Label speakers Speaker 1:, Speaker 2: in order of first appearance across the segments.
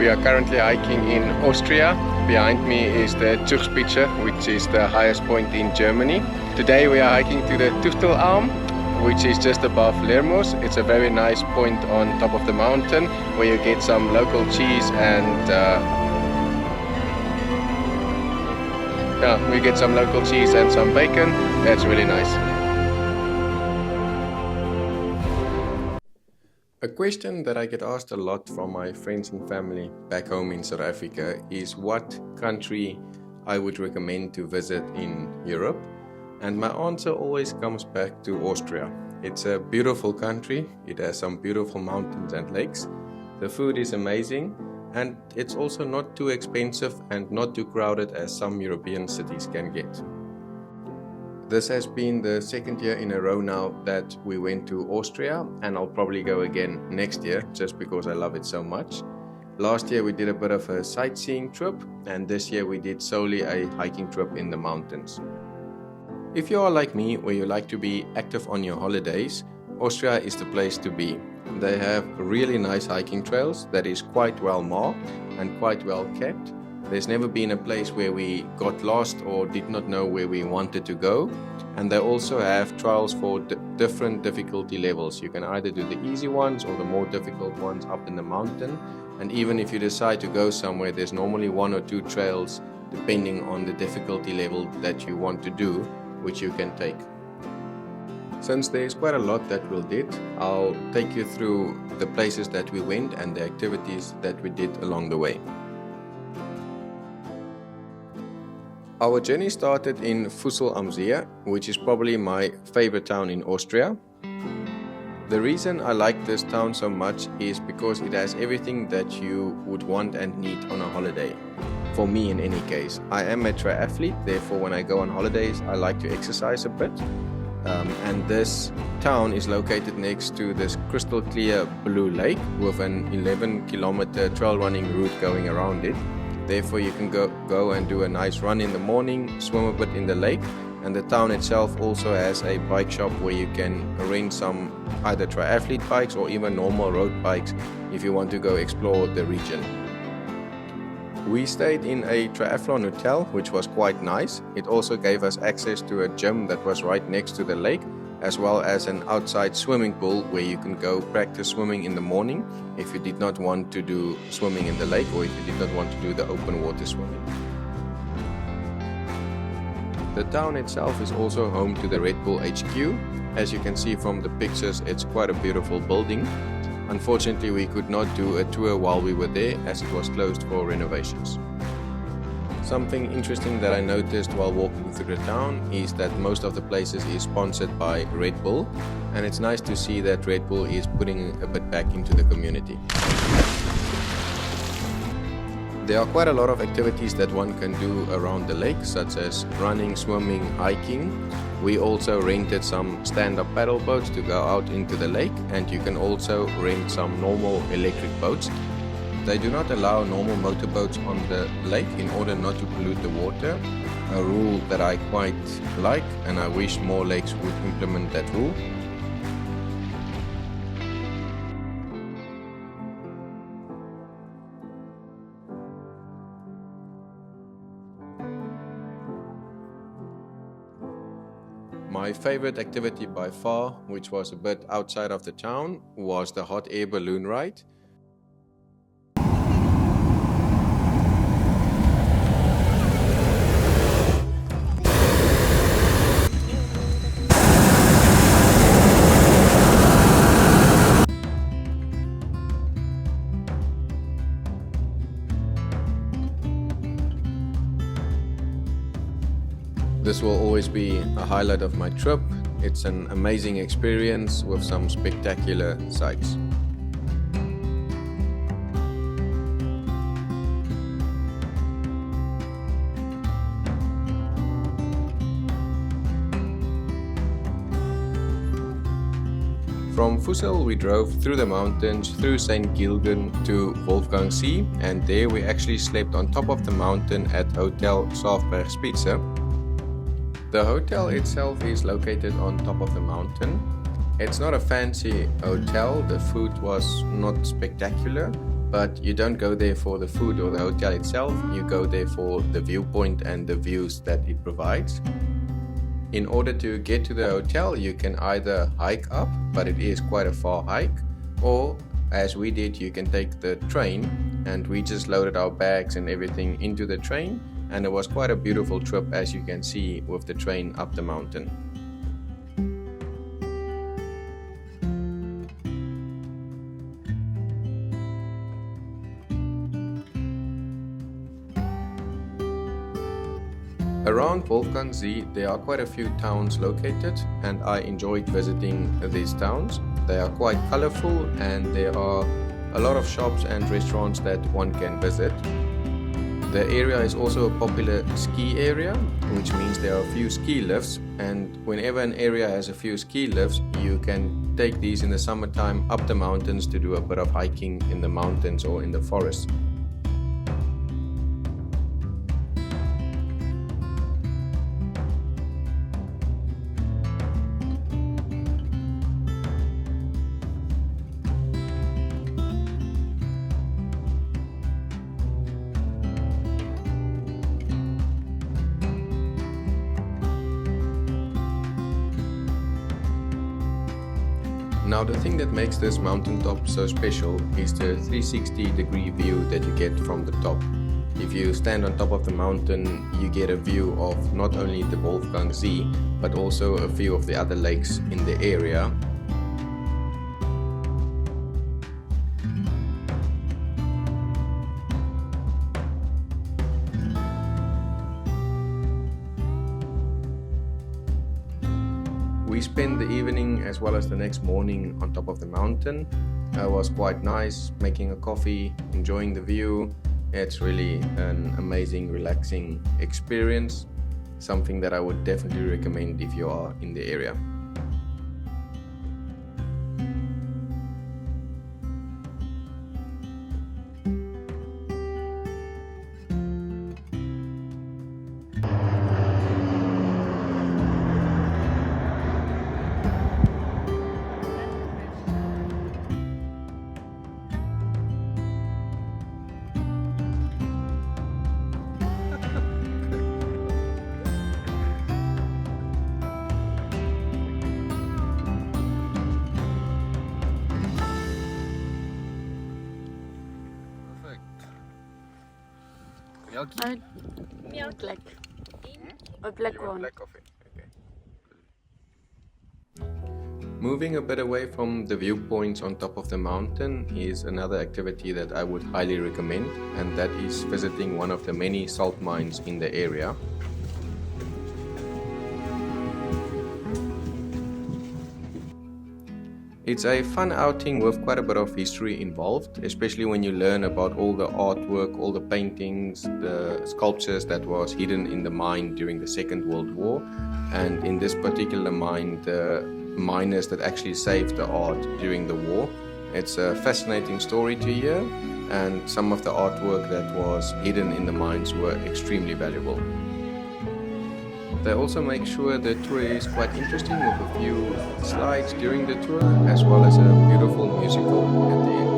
Speaker 1: We are currently hiking in Austria. Behind me is the Zugspitze, which is the highest point in Germany. Today we are hiking to the Fuschl, which is just above Lermoos. It's a very nice point on top of the mountain where you get some local cheese and we get some local cheese and some bacon. That's really nice. A question that I get asked a lot from my friends and family back home in South Africa is what country I would recommend to visit in Europe. And my answer always comes back to Austria. It's a beautiful country. It has some beautiful mountains and lakes. The food is amazing. And it's also not too expensive and not too crowded as some European cities can get. This has been the second year in a row now that we went to Austria, and I'll probably go again next year just because I love it so much. Last year we did a bit of a sightseeing trip, and this year we did solely a hiking trip in the mountains. If you are like me, where you like to be active on your holidays, Austria is the place to be. They have really nice hiking trails that is quite well marked and quite well kept. There's never been a place where we got lost or did not know where we wanted to go. And they also have trails for different difficulty levels. You can either do the easy ones or the more difficult ones up in the mountain. And even if you decide to go somewhere, there's normally one or two trails depending on the difficulty level that you want to do, which you can take. Since there's quite a lot that we did, I'll take you through the places that we went and the activities that we did along the way. Our journey started in Fuschl am See, which is probably my favorite town in Austria. The reason I like this town so much is because it has everything that you would want and need on a holiday. For me in any case. I am a triathlete, therefore when I go on holidays I like to exercise a bit. And this town is located next to this crystal clear blue lake with an 11-kilometer trail running route going around it. Therefore you can go and do a nice run in the morning, swim a bit in the lake, and the town itself also has a bike shop where you can rent some either triathlete bikes or even normal road bikes if you want to go explore the region. We stayed in a triathlon hotel, which was quite nice. It also gave us access to a gym that was right next to the lake, as well as an outside swimming pool where you can go practice swimming in the morning if you did not want to do swimming in the lake or if you did not want to do the open water swimming. The town itself is also home to the Red Bull HQ. As you can see from the pictures, it's quite a beautiful building. Unfortunately, we could not do a tour while we were there as it was closed for renovations. Something interesting that I noticed while walking through the town is that most of the places is sponsored by Red Bull, and it's nice to see that Red Bull is putting a bit back into the community. There are quite a lot of activities that one can do around the lake, such as running, swimming, hiking. We also rented some stand-up paddle boats to go out into the lake, and you can also rent some normal electric boats. They do not allow normal motorboats on the lake in order not to pollute the water, a rule that I quite like, and I wish more lakes would implement that rule. My favorite activity by far, which was a bit outside of the town, was the hot air balloon ride. This will always be a highlight of my trip. It's an amazing experience with some spectacular sights. From Fuschl we drove through the mountains, through St. Gilgen to Wolfgangsee, and there we actually slept on top of the mountain at Hotel Schafberg Spitze. The hotel itself is located on top of the mountain. It's not a fancy hotel, the food was not spectacular, but you don't go there for the food or the hotel itself, you go there for the viewpoint and the views that it provides. In order to get to the hotel, you can either hike up, but it is quite a far hike, or as we did, you can take the train, and we just loaded our bags and everything into the train, and it was quite a beautiful trip, as you can see, with the train up the mountain. Around Wolfgang See, there are quite a few towns located, and I enjoyed visiting these towns. They are quite colorful, and there are a lot of shops and restaurants that one can visit. The area is also a popular ski area, which means there are a few ski lifts, and whenever an area has a few ski lifts, you can take these in the summertime up the mountains to do a bit of hiking in the mountains or in the forest. Now, the thing that makes this mountaintop so special is the 360-degree view that you get from the top. If you stand on top of the mountain, you get a view of not only the Wolfgang See, but also a few of the other lakes in the area. We spent the evening as well as the next morning on top of the mountain. It was quite nice, making a coffee, enjoying the view. It's really an amazing, relaxing experience. Something that I would definitely recommend if you are in the area.
Speaker 2: Black. A black one.
Speaker 1: Black coffee. Okay. Moving a bit away from the viewpoints on top of the mountain is another activity that I would highly recommend, and that is visiting one of the many salt mines in the area. It's a fun outing with quite a bit of history involved, especially when you learn about all the artwork, all the paintings, the sculptures that was hidden in the mine during the Second World War. And in this particular mine, the miners that actually saved the art during the war. It's a fascinating story to hear, and some of the artwork that was hidden in the mines were extremely valuable. They also make sure the tour is quite interesting with a few slides during the tour, as well as a beautiful musical at the end.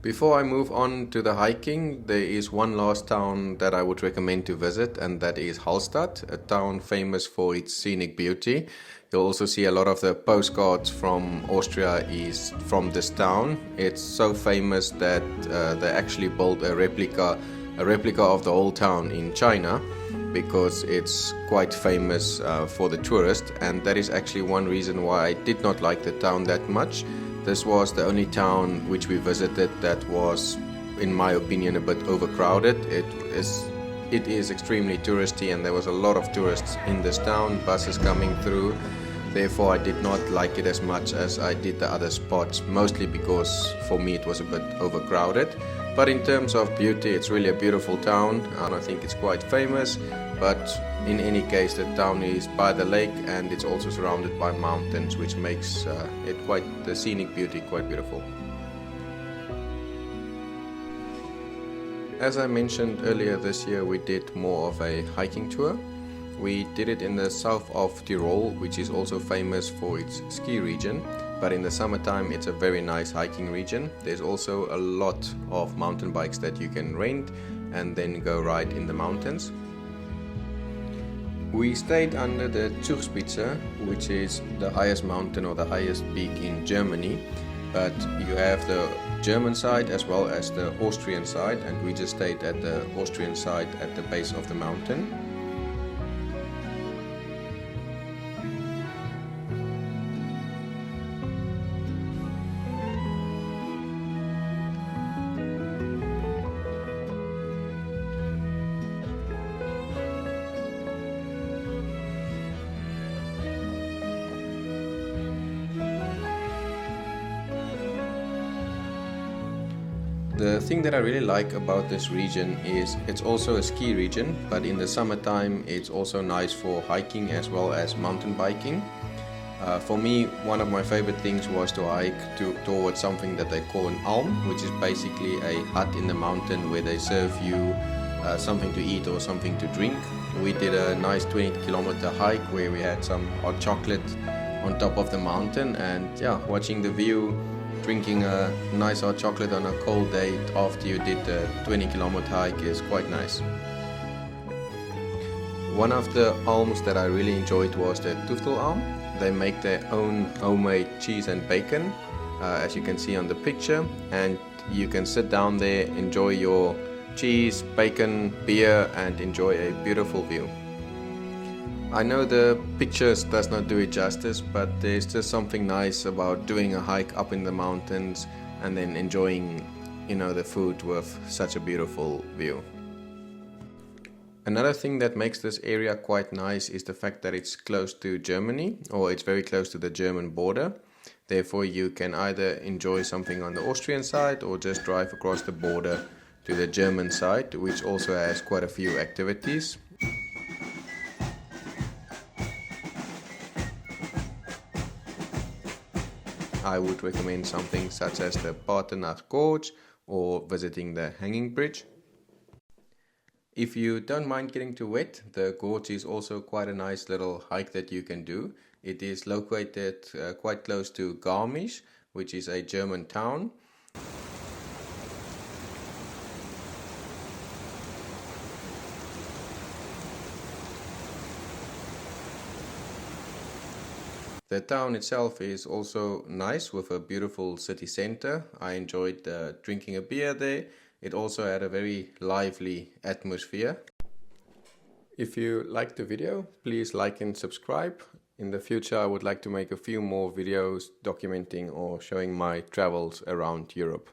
Speaker 1: Before I move on to the hiking, there is one last town that I would recommend to visit, and that is Hallstatt, a town famous for its scenic beauty. You'll also see a lot of the postcards from Austria is from this town. It's so famous that they actually built a replica of the whole town in China, because it's quite famous for the tourists, and that is actually one reason why I did not like the town that much. This was the only town which we visited that was, in my opinion, a bit overcrowded. It is extremely touristy, and there was a lot of tourists in this town, buses coming through. Therefore, I did not like it as much as I did the other spots, mostly because for me it was a bit overcrowded. But in terms of beauty, it's really a beautiful town, and I think it's quite famous. But in any case, the town is by the lake, and it's also surrounded by mountains, which makes the scenic beauty quite beautiful. As I mentioned earlier, this year we did more of a hiking tour. We did it in the south of Tyrol, which is also famous for its ski region, but in the summertime it's a very nice hiking region. There's also a lot of mountain bikes that you can rent and then go ride in the mountains. We stayed under the Zugspitze, which is the highest mountain or the highest peak in Germany, but you have the German side as well as the Austrian side, and we just stayed at the Austrian side at the base of the mountain. The thing that I really like about this region is it's also a ski region, but in the summertime it's also nice for hiking as well as mountain biking. For me, one of my favorite things was to hike towards something that they call an alm, which is basically a hut in the mountain where they serve you something to eat or something to drink. We did a nice 20-kilometer hike where we had some hot chocolate on top of the mountain, and yeah, watching the view, drinking a nice hot chocolate on a cold day after you did the 20-kilometer hike is quite nice. One of the alms that I really enjoyed was the Fuschl alm. They make their own homemade cheese and bacon, as you can see on the picture, and you can sit down there, enjoy your cheese, bacon, beer, and enjoy a beautiful view. I know the pictures does not do it justice, but there's just something nice about doing a hike up in the mountains and then enjoying, the food with such a beautiful view. Another thing that makes this area quite nice is the fact that it's close to Germany, or it's very close to the German border. Therefore, you can either enjoy something on the Austrian side or just drive across the border to the German side, which also has quite a few activities. I would recommend something such as the Paternacht Gorge or visiting the Hanging Bridge. If you don't mind getting too wet, the gorge is also quite a nice little hike that you can do. It is located quite close to Garmisch, which is a German town. The town itself is also nice with a beautiful city center. I enjoyed drinking a beer there. It also had a very lively atmosphere. If you liked the video, please like and subscribe. In the future, I would like to make a few more videos documenting or showing my travels around Europe.